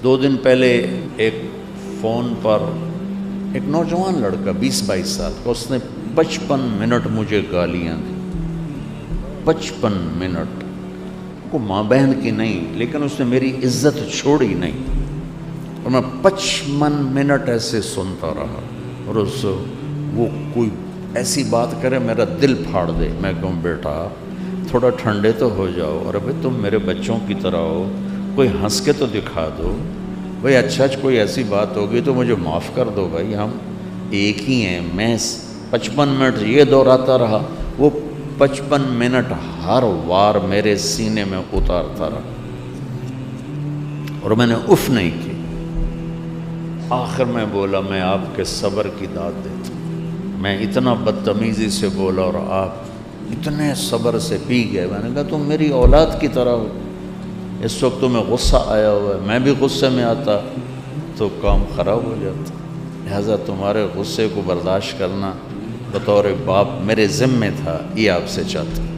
2 دن پہلے ایک فون پر ایک نوجوان لڑکا 20-22 سال کا، اس نے 55 منٹ مجھے گالیاں دی، 55 منٹ، کو ماں بہن کی نہیں لیکن اس نے میری عزت چھوڑی نہیں، اور میں 55 منٹ ایسے سنتا رہا، اور اس وہ کوئی ایسی بات کرے میرا دل پھاڑ دے، میں کہوں بیٹا تھوڑا ٹھنڈے تو ہو جاؤ، اور ابھی تم میرے بچوں کی طرح ہو، کوئی ہنس کے تو دکھا دو بھائی، اچھا کوئی ایسی بات ہوگی تو مجھے معاف کر دو بھائی، ہم ایک ہی ہیں۔ میں 55 منٹ یہ دہراتا رہا، وہ 55 منٹ ہر وار میرے سینے میں اتارتا رہا، اور میں نے اف نہیں کی۔ آخر میں بولا میں آپ کے صبر کی داد دیتا ہوں، میں اتنا بدتمیزی سے بولا اور آپ اتنے صبر سے پی گئے۔ میں نے کہا تم میری اولاد کی طرح ہو، اس وقت تمہیں غصہ آیا ہوا ہے، میں بھی غصے میں آتا تو کام خراب ہو جاتا، لہذا تمہارے غصے کو برداشت کرنا بطور باپ میرے ذمہ تھا، یہ آپ سے چاہتا ہوں۔